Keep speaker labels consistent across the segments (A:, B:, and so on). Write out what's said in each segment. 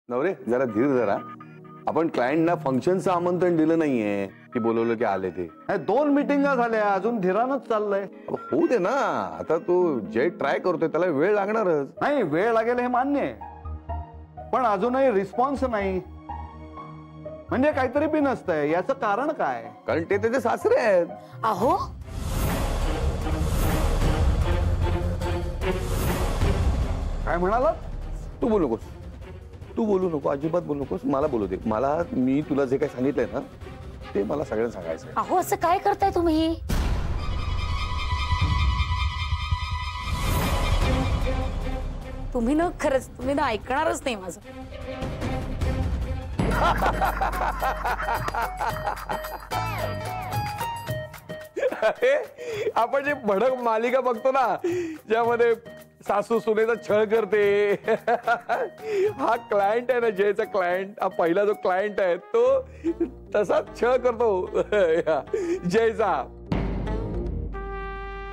A: नवरे जरा धीर धरा. आपण क्लायंटना फंक्शनचं आमंत्रण दिलं नाहीये की बोलवलं की आले ते.
B: 2 मीटिंगा झाल्या, अजून धीरानच चाललंय.
A: होऊ दे ना. आता तो जय ट्राय करतोय, त्याला वेळ लागणारच.
B: नाही, वेळ लागेल हे मान्य आहे, पण अजूनही रिस्पॉन्स नाही. म्हणजे काहीतरी बी नसतंय. याचं कारण काय?
A: कारण ते त्याचे सासरे आहेत.
C: अहो
B: काय म्हणाला?
A: तू बोलू नकोस, तू बोलू नको, अजिबात बोलू नकोस. मला बोलू दे. मी तुला जे काही सांगितलंय ना ते मला सगळ्यांना सांगायचंय.
C: अहो असं काय करताय तुम्ही? तुम्ही ना खरंच तुम्ही ना ऐकणारच नाही माझं.
A: आपण जे भडक मालिका बघतो ना ज्यामध्ये सासू सुनेचा छळ करते, हा क्लायंट आहे ना, जयचा क्लायंट, हा पहिला जो क्लायंट आहे तो तसाच छळ करतो जयचा.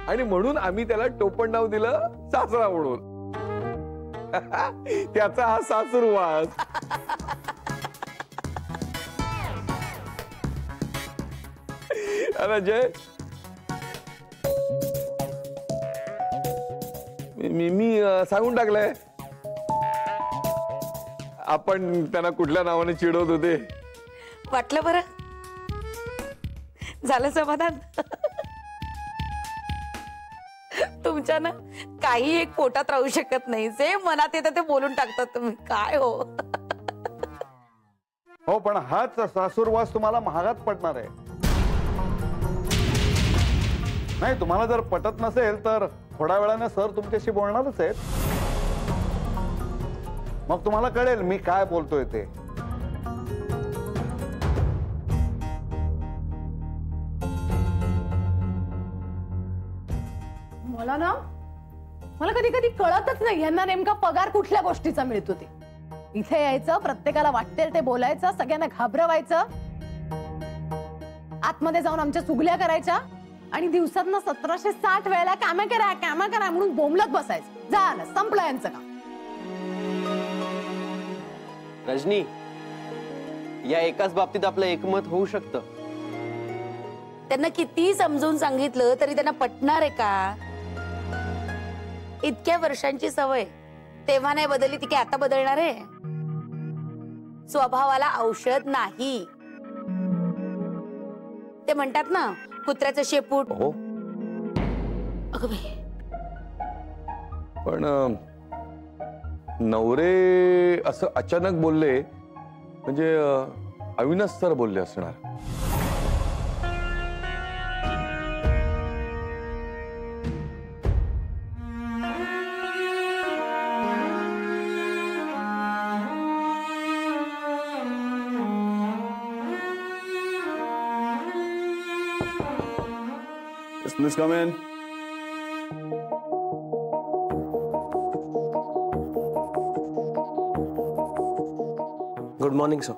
A: आणि म्हणून आम्ही त्याला टोपण नाव दिलं सासरा म्हणून. त्याचा हा सासूरवास. अरे जय, मी सांगून टाकलंय आपण त्यांना कुठल्या नावाने चिडवत होते.
C: वाटलं बरं? झालं समाधान? तुमच्या ना काही एक पोटात राहू शकत नाही. जे मनात येतं ते बोलून टाकतात तुम्ही. काय हो.
B: हो, पण हाच सासूरवास तुम्हाला महागात पडणार आहे. नाही, तुम्हाला जर पटत नसेल तर थोड्या वेळाने सर तुमच्याशी बोलणारच आहेत. मग तुम्हाला कळेल मी काय बोलतोय ते.
D: मला कधी कधी कळतच नाही यांना नेमका पगार कुठल्या गोष्टीचा मिळतो ते. इथे यायचं, प्रत्येकाला वाटते ते बोलायचं, सगळ्यांना घाबरवायचं, आतमध्ये जाऊन आमच्या चुगल्या करायच्या आणि दिवसातनं 1760 वेळेला काम करा म्हणून बोंबलत बसायचं. झालं, संपलं यांचं काम.
E: रजनी, या एकाच बाबतीत आपलं एकमत होऊ शकतं.
C: त्यांना किती समजून सांगितलं तरी त्यांना पटणार आहे का? इतक्या वर्षांची सवय तेव्हा नाही बदलली ती काय आता बदलणार आहे? स्वभावाला औषध नाही. ते म्हणतात ना, कुत्र्याचं शेपूट.
A: हो,
C: अगं बाई.
A: पण नवरे असं अचानक बोलले म्हणजे अविनाश सर बोलले असणार.
F: Please come in.
E: Good morning sir.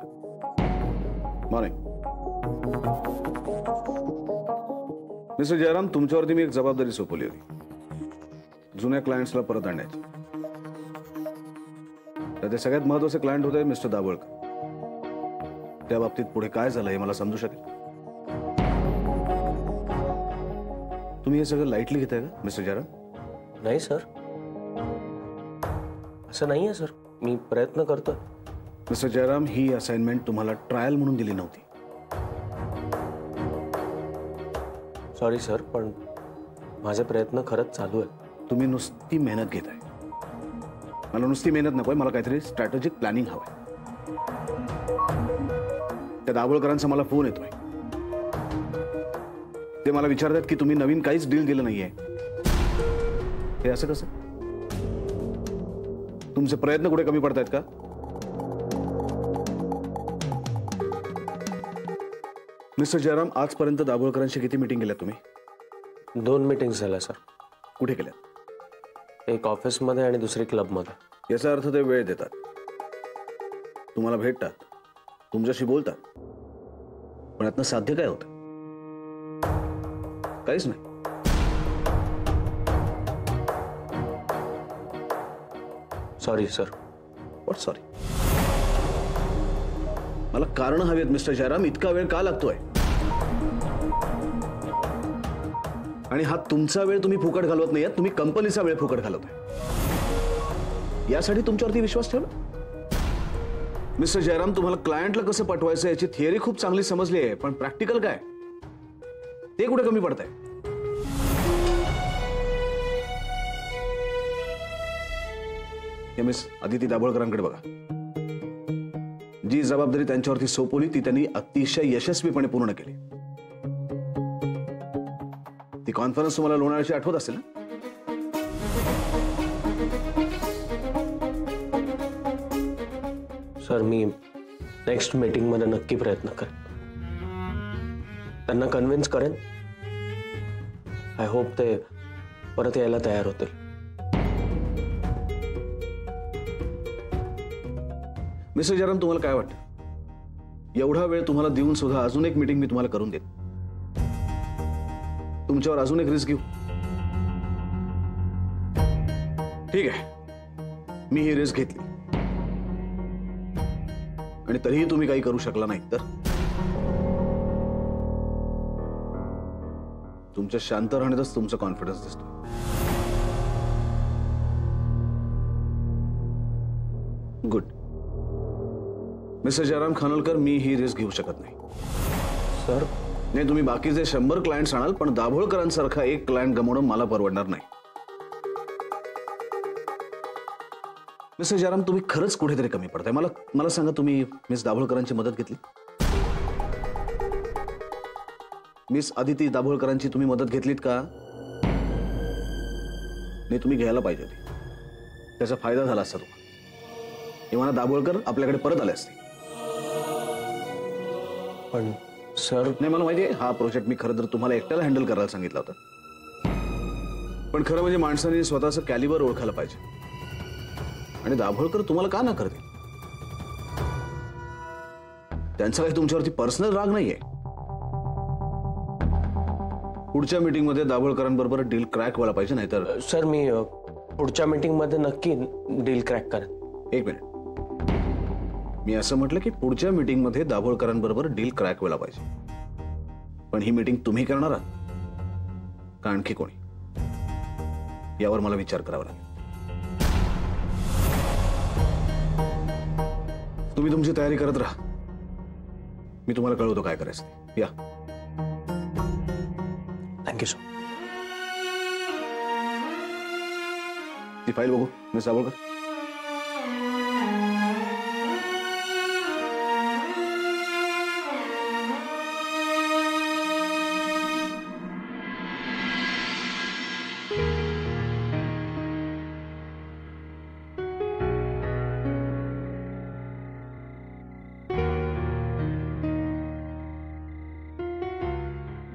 F: Morning. Mister Jairam, तुमच्यावरती मी एक जबाबदारी सोपवली होती. जुन्या क्लायंट्सला परत आणायची. तर ते सगळ्यात महत्त्वाचे क्लायंट होते मिस्टर दाभोळकर. त्या बाबतीत पुढे काय झालं हे मला समजू शकेल? तुम्ही हे सगळं लाईटली घेताय का मिस्टर जयराम?
E: नाही सर, असं नाहीये सर. मी प्रयत्न करतोय.
F: मिस्टर जयराम, ही असाइनमेंट तुम्हाला ट्रायल म्हणून दिली नव्हती.
E: सॉरी सर, पण माझे प्रयत्न खरंच चालू आहे.
F: तुम्ही नुसती मेहनत घेताय. मला नुसती मेहनत नकोय, मला काहीतरी स्ट्रॅटेजिक प्लॅनिंग हवंय. त्या दाभोळकरांचा मला फोन येतोय. ते मला विचारतात की तुम्ही नवीन काहीच डील दिलं नाहीये. हे असं कसं? तुमचे प्रयत्न कुठे कमी पडतायत का? मिस्टर जयराम, आजपर्यंत दाभोळकरांशी किती मीटिंग केल्या तुम्ही?
E: 2 मीटिंग्स झाल्या सर.
F: कुठे केल्या?
E: एक ऑफिसमध्ये आणि दुसरी क्लबमध्ये.
F: याचा अर्थ ते वेळ देतात, तुम्हाला भेटतात, तुमच्याशी बोलतात, पण यातनं साध्य काय होतं? काहीच नाही.
E: Sorry sir.
F: What sorry? मला कारण हवी आहेत मिस्टर जयराम. इतका वेळ का लागतोय? आणि हा तुमचा वेळ तुम्ही फुकट घालवत नाहीये, तुम्ही कंपनीचा वेळ फुकट घालवताय. यासाठी तुमच्यावरती विश्वास ठेवला. मिस्टर जयराम, तुम्हाला क्लायंटला कसं पटवायचं याची थिअरी खूप चांगली समजली आहे, पण प्रॅक्टिकल काय ते कुठे कमी पडतंय? मिस अदिती दाभोळकरांकडे बघा. जी जबाबदारी त्यांच्यावरती सोपवली ती त्यांनी अतिशय यशस्वीपणे पूर्ण केली. ती कॉन्फरन्स तुम्हाला लोणावळ्याची आठवत असेल ना?
E: सर, मी नेक्स्ट मीटिंग मध्ये नक्की प्रयत्न करेन. त्यांना कन्व्हिन्स करेन. आय होप ते परत यायला तयार होतील.
F: मिस्टर जयराम, तुम्हाला काय वाटतं? एवढा वेळ तुम्हाला देऊन सुद्धा अजून एक मीटिंग मी तुम्हाला करून देईन. तुमच्यावर अजून एक रिस्क घेऊ. ठीक आहे, मी ही रिस्क घेतली आणि तरीही तुम्ही काही करू शकला नाही तर तुमच्या शांत राहण्यातच तुमचा कॉन्फिडन्स दिसतो. गुड. मिस्टर जयराम खानोलकर, मी ही रिस्क घेऊ शकत नाही.
E: सर,
F: नाही, तुम्ही बाकीचे 100 क्लायंट्स आणाल, पण दाभोळकरांसारखा एक क्लायंट गमावणं मला परवडणार नाही. मिस्टर जयराम, तुम्ही खरंच कुठेतरी कमी पडताय. मला सांगा, तुम्ही मिस दाभोळकरांची मदत घेतली? मिस अदिती दाभोळकरांची तुम्ही मदत घेतलीत का? नाही, तुम्ही घ्यायला पाहिजे होती. त्याचा फायदा झाला असता तुम्हाला. इवाना दाभोळकर आपल्याकडे परत आले असते.
E: पण सर,
F: नाही, मला माहिती आहे हा प्रोजेक्ट मी खरं तर तुम्हाला एकट्याला हँडल करायला सांगितला होता, पण खरं म्हणजे माणसाने स्वतःचं कॅलिबर ओळखायला पाहिजे. आणि दाभोळकर तुम्हाला का नकार देतील? त्यांचा काही तुमच्यावरती पर्सनल राग नाहीये. पुढच्या मीटिंग मध्ये दाभोळकरांबरोबर डील क्रॅक व्हायला पाहिजे, नाहीतर.
E: सर, मी पुढच्या मीटिंग मध्ये नक्की डील क्रॅक करेन.
F: एक मिनिट, मी असं म्हटलं की पुढच्या मीटिंग मध्ये दाभोळकरांबरोबर डील क्रॅक व्हायला पाहिजे. पण ही मीटिंग तुम्ही करणार आहात का आणखी कोणी? यावर मला विचार करावा लागेल. तुम्ही तुमची तयारी करत राहा. मी तुम्हाला कळवतो काय करायचं. या.
E: Thank you sir.
F: ती फाईल बघू मिस दाभोळकर.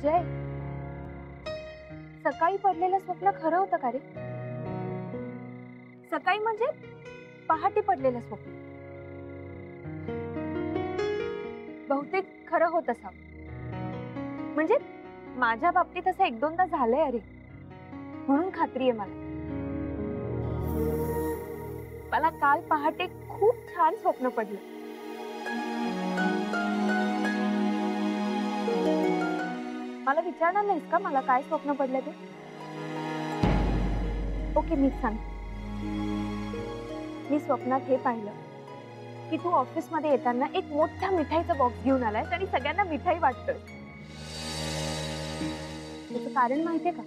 G: जय, सकाळी पडलेलं स्वप्न खरं होतं का रे? सकाळी म्हणजे पहाटे पडलेलं स्वप्न. बहुतेक खरं होत असावं. म्हणजे माझ्या बाबतीत असं 1-2दा झालंय अरे, म्हणून खात्री आहे मला. मला काल पहाटे खूप छान स्वप्न पडलं. मला विचारणार नाहीस का मला काय स्वप्न पडलं ते? ओके, मीच सांग. मी स्वप्नात हे पाहिलं की तू ऑफिस मध्ये येताना एक मोठा मिठाईचा बॉक्स घेऊन आलायस आणि सगळ्यांना मिठाई वाटतोय. त्याचं कारण माहितीये का?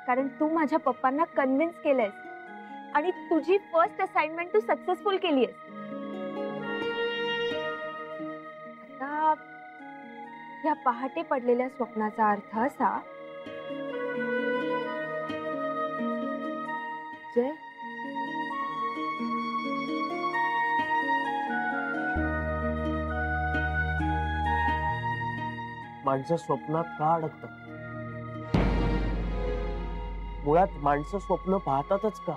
G: कारण तू माझ्या पप्पांना कन्व्हिन्स केलंयस आणि तुझी फर्स्ट असाइनमेंट तू सक्सेसफुल केलीयस. आता या पहाटे पडलेल्या स्वप्नाचा अर्थ असा, जय,
E: माणसं स्वप्नात का अडकतात? मुळात माणसं स्वप्न पाहतातच का?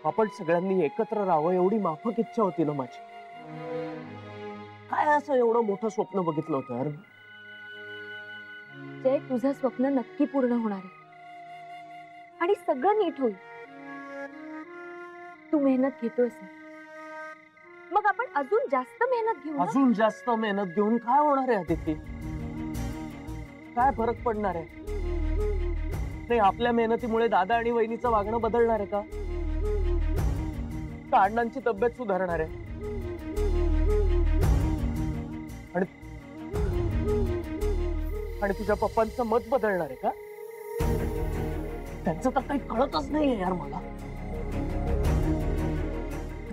E: आपण सगळ्यांनी एकत्र राहावं एवढी माफक इच्छा होती ना माझी. काय असं एवढं मोठं स्वप्न बघितलं होतं यार?
G: जय, तुझं स्वप्न नक्की पूर्ण होणार आहे आणि सगळं नीट होईल. तू मेहनत घेतोयस ना? मग आपण अजून जास्त मेहनत घेऊ ना?
E: अजून जास्त मेहनत घेऊन काय होणार आहे अदिती? काय फरक पडणार आहे? नाही, आपल्या मेहनतीमुळे दादा आणि वहिनीचं वागणं बदलणार आहे का? का अण्णांची तब्येत सुधारणार आहे? आणि तुझ्या पप्पांचं मत बदलणार आहे का? त्यांचं तर काही कळतच नाहीये यार मला.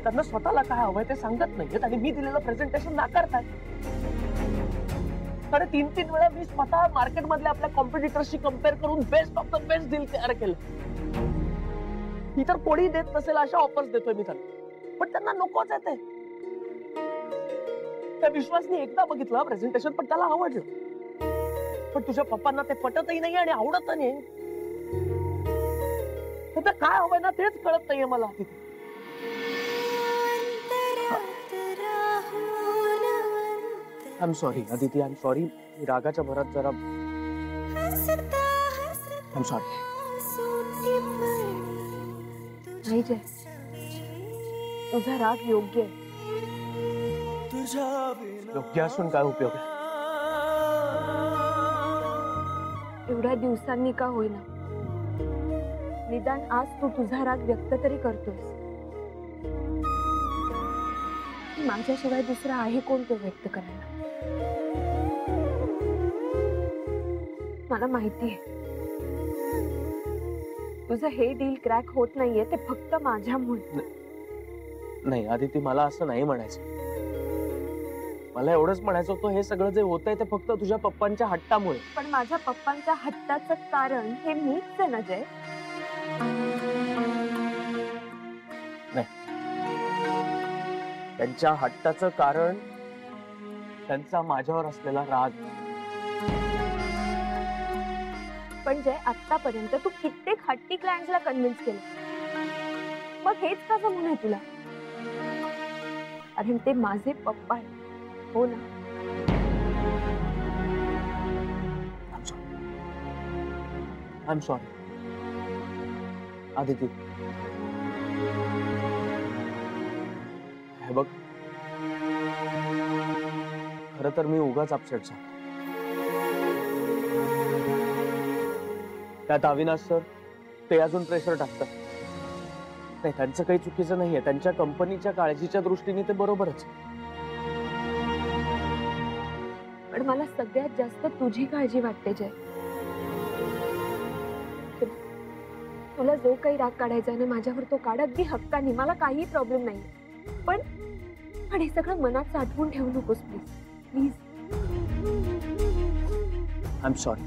E: त्यांना स्वतःला काय हवंय ते सांगत नाहीयेत आणि मी दिलेलं प्रेझेंटेशन नाकारतात. अरे 3-3 वेळा मी स्वतः मार्केट मधल्या आपल्या कॉम्पिटिटर्सशी कम्पेअर करून best of the best deal तयार केलं. ही तर कोणी देत नसेल अशा ऑफर्स देतोय मी त्यांना, पण त्यांना नकोच आहे ते. त्या विश्वासने एकदा बघितलं प्रेझेंटेशन, पण त्याला आवडलं. पण तुझ्या पप्पांना ते पटतही नाही आणि आवडत नाही. तर काय हवंय ना तेच कळत नाहीये मला. I am sorry Aditi, I am sorry. रागाच्या भरात जरा आय एम सॉरी.
G: नाही जय, तुझा राग योग्य आहे.
E: योग्य असून काय उपयोग आहे?
G: एवढ्या दिवसांनी का होईना, निदान आज तू तुझा राग व्यक्त तरी करतोस. माझ्याशिवाय दुसरा आहे कोण तो व्यक्त करायला? मला माहितीये तुझं हे डील क्रॅक होत नाहीये ते फक्त माझ्यामुळे.
E: नाही आदिती, मला असं नाही म्हणायचं. मला एवढंच म्हणायचं होतं, हे सगळं जे होतंय ते फक्त तुझ्या पप्पांच्या हट्टामुळे.
G: पण माझ्या पप्पांच्या हट्टाचं कारण हे मीच आहे ना जय.
E: नाही, त्यांच्या हट्टाचं कारण त्यांचा माझ्यावर असलेला राग.
G: पण जय, आतापर्यंत तू कित्येक हट्टी क्लायंट्सला कन्व्हिन्स केलं, मग हेच का जमू नये तुला? कारण ते माझे पप्पा आहेत, हो ना?
E: I am sorry Aditi. हे बघ, खरं तर मी उगाच अपसेट झालो. त्यात अविनाश सर ते अजून प्रेशर टाकतात. नाही, त्यांचं काही चुकीचं नाहीये. त्यांच्या कंपनीच्या काळजीच्या दृष्टीने ते बरोबरच.
G: पण मला सगळ्यात जास्त तुझी काळजी वाटते जय. तुला जो काही राग काढायचा आहे ना माझ्यावर तो काढ, अगदी हक्काने, मला काही प्रॉब्लेम नाही. पण हे सगळं मनात साठवून ठेवू नकोस please, please.
E: I am sorry.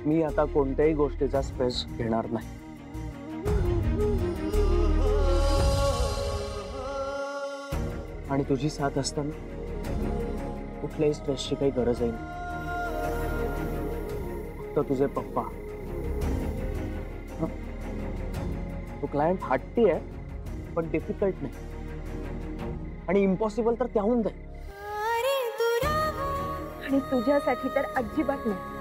E: मी आता कोणत्याही गोष्टीचा स्ट्रेस घेणार नाही. आणि तुझी साथ असताना कुठल्याही स्ट्रेसची काही गरजही नाही. फक्त तुझे पप्पा. तो क्लायंट हट्टी आहे, पण डिफिकल्ट नाही. आणि इम्पॉसिबल तर त्याहून दे.
G: आणि तुझ्यासाठी तर अजिबात नाही.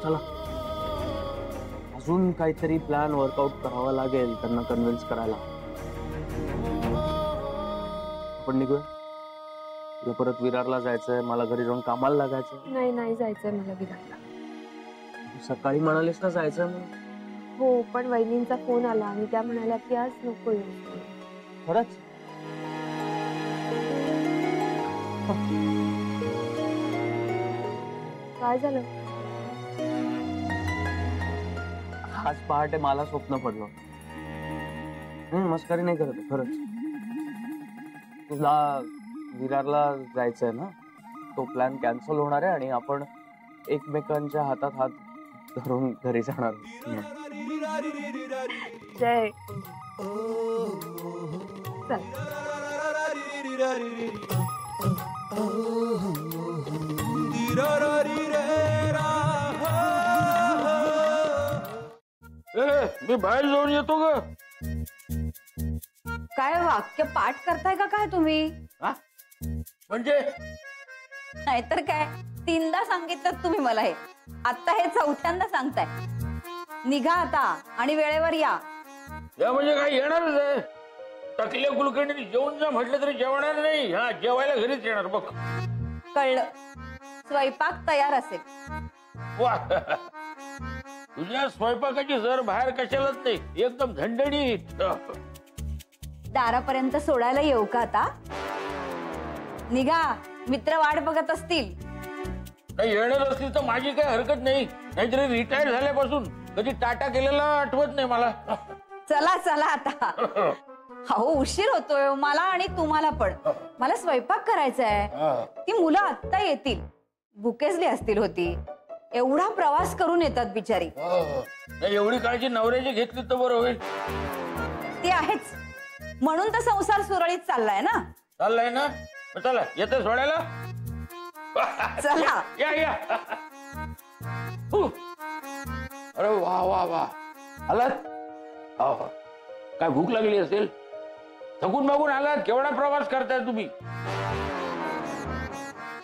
E: चला, अजून काहीतरी प्लॅन वर्कआउट करावा लागेल त्यांना कन्व्हिन्स करायला. आपण निघूया. तुला परत विरारला जायचंय, मला घरी जाऊन कामाला लागायचं.
G: नाही, नाही जायचंय मला विरारला.
E: सकाळी म्हणालीस ना जायचंय म्हणून.
G: हो, पण वहिनींचा फोन आला आणि त्या म्हणाल्या की आज नको येऊ.
E: खरंच?
G: काय झालं?
E: आज पहाटे मला स्वप्न पडलं. मस्करी नाही करत, खरंच. तुला विरारला जायचंय ना, तो प्लॅन कॅन्सल होणार आहे आणि आपण एकमेकांच्या हातात हात धरून घरी जाणार.
G: जय, चल.
A: मी बाहेर जाऊन येतो ग.
C: काय वाक्य पाठ करताय का काय तुम्ही?
A: म्हणजे
C: नाहीतर काय, 3दा सांगितलं तुम्ही मला हे, आता हे 4थ्यांदा सांगताय. निघा आता आणि वेळेवर या.
H: या म्हणजे काय येणारच आहे. टाकल्या कुलकर्णीने जेवून जा म्हटलं तरी जेवणार नाही. हा जेवायला घरीच येणार बघ.
C: कळलं. स्वयंपाक तयार असेल.
H: वा तुझ्या स्वयंपाकाची जर बाहेर कशालाच नाही. एकदम झणझणीत.
C: दारापर्यंत सोडायला येऊ का आता? निघा, मित्र वाट बघत असतील.
H: नाही येणार असतील तर माझी काही हरकत नाही. नाहीतरी रिटायर झाल्यापासून कधी टाटा केलेला आठवत नाही मला.
C: चला चला आता. हो उशीर होतोय मला आणि तुम्हाला पण. मला स्वयंपाक करायचा आहे. ती मुलं आत्ता येतील. भुकेजली असतील होती. एवढा प्रवास करून येतात बिचारी.
H: एवढी काळजी नवऱ्याची घेतली तर बरं होईल.
C: ती आहेच. म्हणून तर संसार सुरळीत चाललाय ना.
H: चाललाय ना. चला येतं सोडायला.
C: चला
H: या या. अरे वा वा वा आलात. काय भूक लागली असेल. थकून बघून आलात. केवढा प्रवास करताय तुम्ही.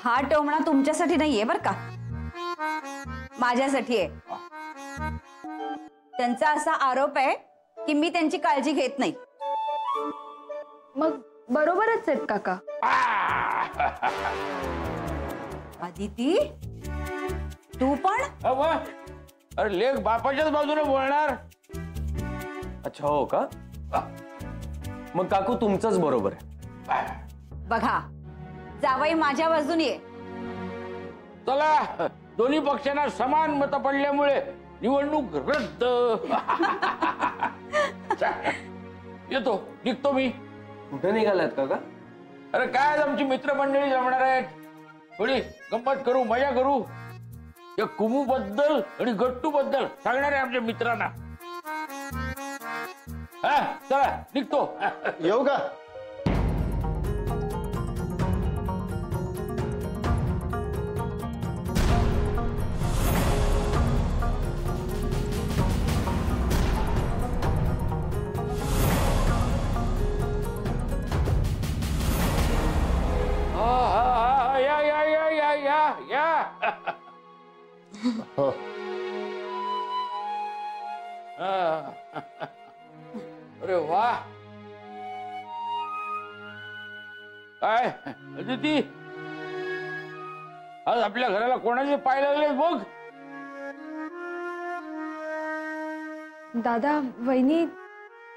C: हा टोमणा तुमच्यासाठी नाहीये बर का, माझ्यासाठी आहे. त्यांचा असा आरोप आहे की मी त्यांची काळजी घेत नाही.
G: मग बरोबरच आहेत काका.
C: अदिती तू पण.
H: अरे लेख बापाच्याच बाजूने बोलणार.
A: अच्छा हो का. मग काकू तुमचंच बरोबर आहे.
C: बघा जावई माझ्या बाजूने आहे.
H: चला दोन्ही पक्षांना समान मत पडल्यामुळे निवडणूक रद्द. येतो निघतो मी.
A: कुठे निघालात काका.
H: अरे काय आमची मित्रमंडळी जमणार आहेत. थोडी गंमत करू मजा करू. या कुमू बद्दल आणि गट्टू बद्दल सांगणार आहे आमच्या मित्रांना. हा चला निघतो.
B: येऊ का.
H: या या या या या या. अरे वा काय अदिती आज आपल्या घराला कोणाचे पाय लागले बघ.
G: दादा वहिनी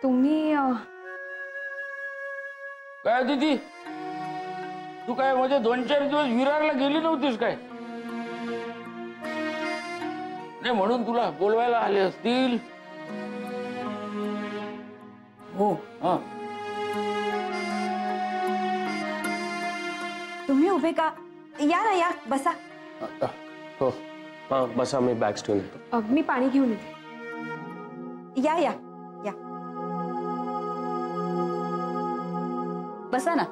G: तुम्ही
H: काय अदिती तू काय मध्ये 2-4 दिवस विरारला गेली नव्हतीस काय. नाही म्हणून तुला बोलवायला आले असतील.
C: हो
H: हा
C: तुम्ही उभे का. या ना या बसा.
A: हो हा बसा. मी बॅग्स ठेवून येतो.
G: मी पाणी घेऊन येते.
C: या या या बसा ना.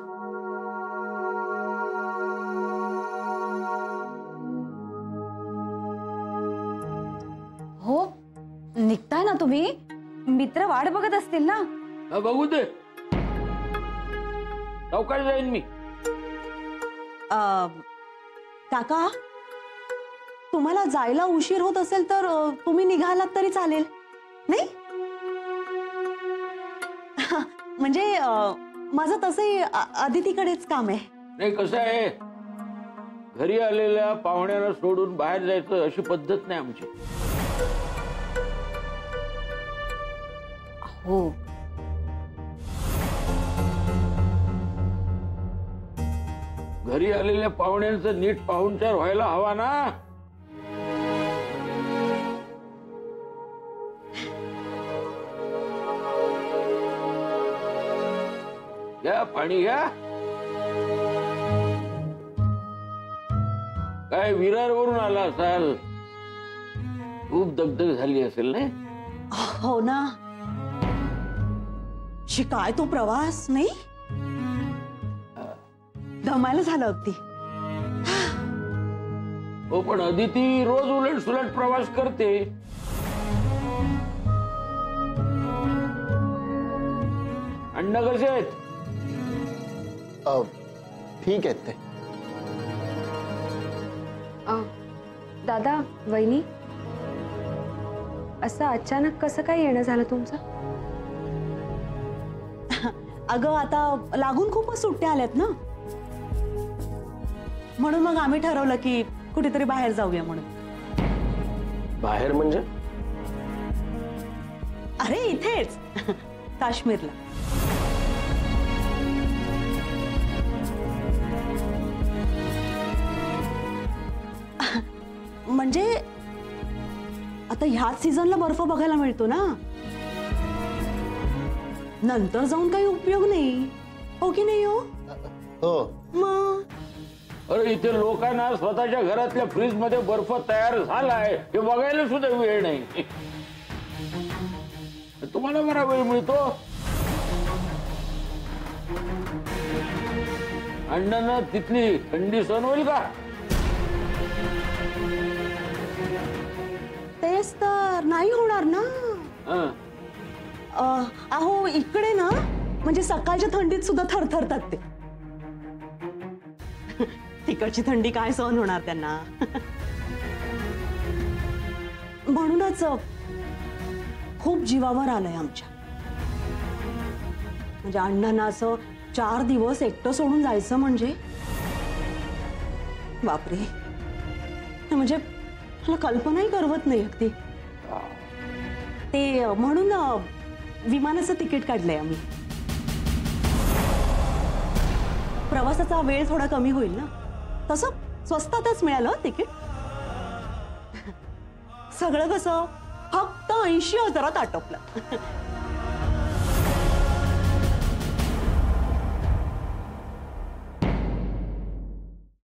C: हो निघताय ना तुम्ही. मित्र वाट बघत असतील ना.
H: बघू दे. सावकाश जाईन मी.
I: काका तुम्हाला जायला उशीर होत असेल तर तुम्ही निघालात तरी चालेल नाही. म्हणजे माझं तसंही अदितीकडेच काम आहे.
H: नाही कसं आहे घरी आलेल्या पाहुण्याला सोडून बाहेर जायचं अशी पद्धत नाही आमची.
C: हो
H: घरी आलेल्या पाहुण्यांचं नीट पाहुणचार व्हायला हवा ना. घ्या पाणी घ्या. काय विरारवरून आला असाल. खूप दगदग झाली असेल नाही.
I: हो ना. शिकाय तो प्रवास नाही. दमायला झालं अगदी.
H: हो पण अदिती रोज उलट सुलट प्रवास करते. अण्णा कसे आहेत.
B: ठीक आहेत ते.
G: दादा वहिनी असं अचानक कसं काय येणं झालं तुमचं?
I: अगं आता लागून खूपच सुट्ट्या आल्यात ना, म्हणून मग आम्ही ठरवलं की कुठेतरी बाहेर जाऊया म्हणून.
E: बाहेर म्हणजे?
I: अरे इथेच काश्मीरला. म्हणजे आता ह्याच सीझनला बर्फ बघायला मिळतो ना, नंतर जाऊन काही उपयोग नाही, हो की नाही? हो मग.
H: अरे इथे लोकांना स्वतःच्या घरातल्या फ्रीज मध्ये बर्फ तयार झालाय हे बघायला सुद्धा वेळ नाही. तुम्हाला बरा वेळ मिळतो. अण्णांना तिथली थंडी सहन होईल का?
I: तेच तर नाही होणार ना. अहो इकडे ना म्हणजे सकाळच्या थंडीत सुद्धा थरथरतात ते. तिकडची थंडी काय सहन होणार त्यांना. म्हणूनच खूप जीवावर आलंय आमच्या. म्हणजे अण्णांना असं 4 दिवस एकटं सोडून जायचं म्हणजे बापरे, म्हणजे मला कल्पनाही करवत नाही अगदी. ते म्हणून विमानाचं तिकीट काढलंय आम्ही. प्रवासाचा वेळ थोडा कमी होईल ना, तसं स्वस्तातच मिळालं तिकीट. सगळं कसं फक्त 80,000 आटोपलं.